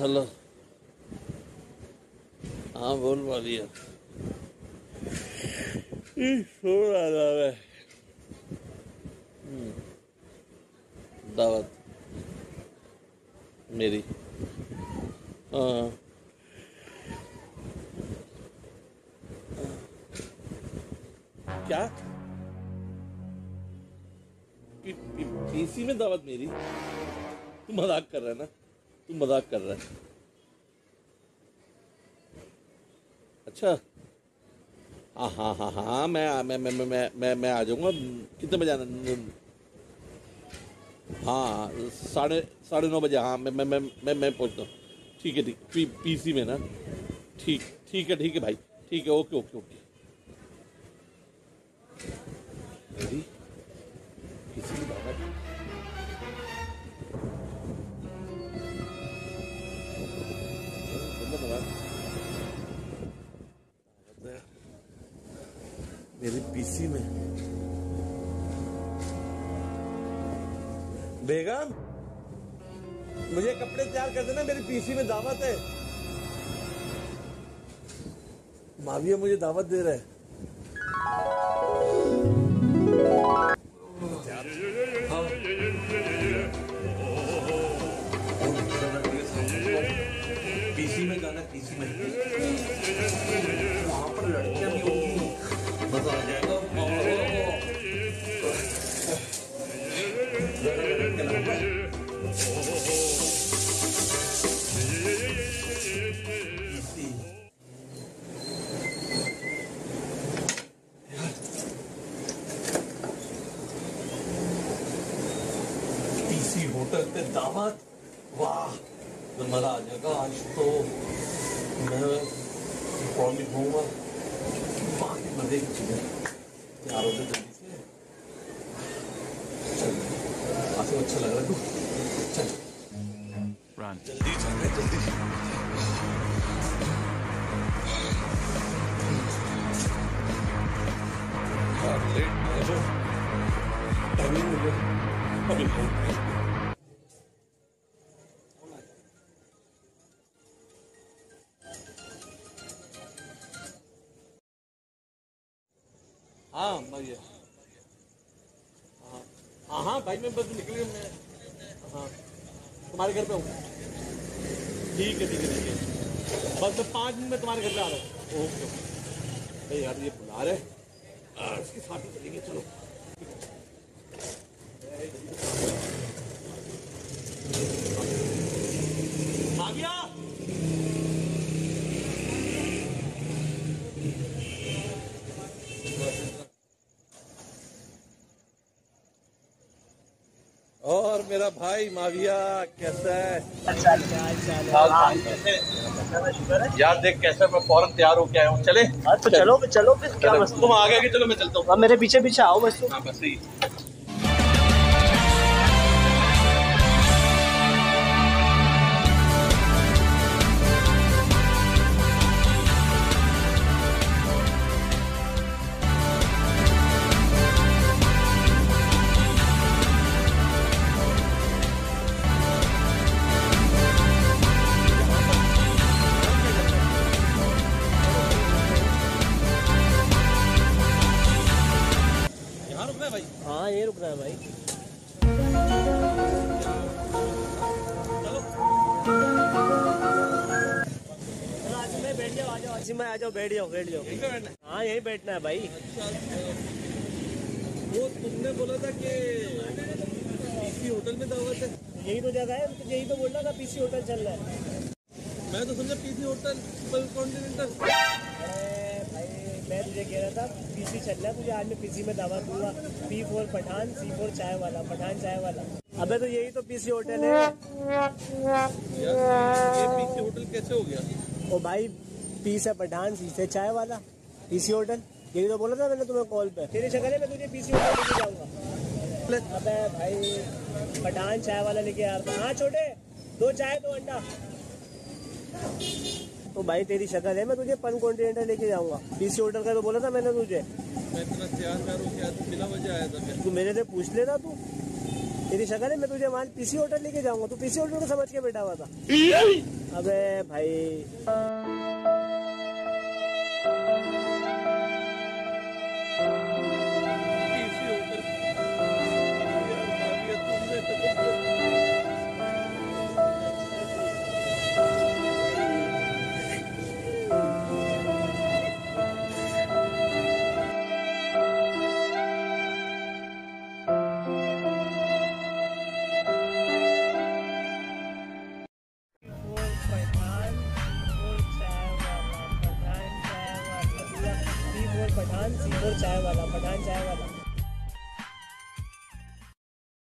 Hello. हाँ बोल वालिया। सो रहा है। दावत मेरी। हाँ क्या पीसी में दावत मेरी? तू मजाक कर रहा है ना? तू मजाक कर रहा है? अच्छा हाँ हाँ हाँ हाँ मैं आ जाऊंगा। कितने बजे आना? हाँ साढ़े 9 बजे। हाँ मैं पहुंचता हूँ। ठीक है पीसी में ना? ठीक है भाई। ठीक है ओके ओके ओके। मेरी किसी की दावत? मेरी पीसी में। बेगम मुझे कपड़े तैयार कर देना, मेरी पीसी में दावत है। माविया मुझे दावत दे रहा है। पीसी में जाना, पीसी में वहां पर लड़कियां भी होंगी, मजा आ जाएगा। पीसी होटल पे दावत, वाह मजा आ जाएगा। आज तो मैं फॉर्म में घूमूंगा। बाकी मजे की चीजें तैयार होते जल्दी से। चल आंसू अच्छा लग रहा है तू। चल जल्दी चल रहे जल्दी। लेट टाइमिंग हो गया अभी। हाँ भैया। हाँ हाँ भाई मैं बस निकल मैं। हाँ तुम्हारे घर पे हूँ। ठीक है बस मैं 5 मिनट में तुम्हारे घर पे आ रहा हूँ। ओके भाई यार ये बुला रहे, इसके साथ ही चलेंगे। चलो आ गया। और मेरा भाई माविया कैसा है? यार देख कैसा मैं फौरन तैयार होके आया हूँ। चले तो चलो फिर क्या मसला? तुम आ गए कि चलो मैं चलता हूँ। मेरे पीछे पीछे आओ बस। हाँ बस सही। भाई हाँ ये रुक रहा है भाई। बैठ जाओ, आ जाओ बैठ जाओ। हाँ यही बैठना है भाई। वो तुमने बोला था कि पीसी होटल में दावत है। यही तो जगह है, तो यही तो बोल रहा था पीसी होटल चल रहा है। मैं तो समझा पीसी होटल कॉन्टिनेंटल। भाई मैं तुझे कह रहा था पीसी चल रहा है, तुझे आज मैं पीसी में दावत दूंगा। P4 पठान, C4 चाय वाला, पठान चाय वाला। अबे तो यही तो पीसी होटल है। ये पीसी होटल कैसे हो गया? ओ भाई पी से पठान, सी से चाय वाला, पीसी होटल। यही तो बोला था मैंने तुम्हें कॉल पे। तेरी शक्ल है, मैं तुझे पीसी होटल लेके जाऊंगा। अबे भाई पठान चाय वाला लेके आ रहा था। हाँ छोटे 2 चाय 2 अंडा। तो भाई तेरी शक्ल है, मैं तुझे पन कॉन्टिनेंटल लेके जाऊंगा। पीसी होटल का तो बोला था मैंने तुझे। मैं इतना तैयार हूँ क्या? तू बिना वजह आया था? तू मेरे से पूछ लेना। तू तेरी शक्ल है, मैं तुझे वहाँ पीसी होटल लेके जाऊंगा, तू पीसी होटल को समझ के बैठा हुआ था। अबे भाई पठान, सी4 चाय वाला, पठान चाय वाला।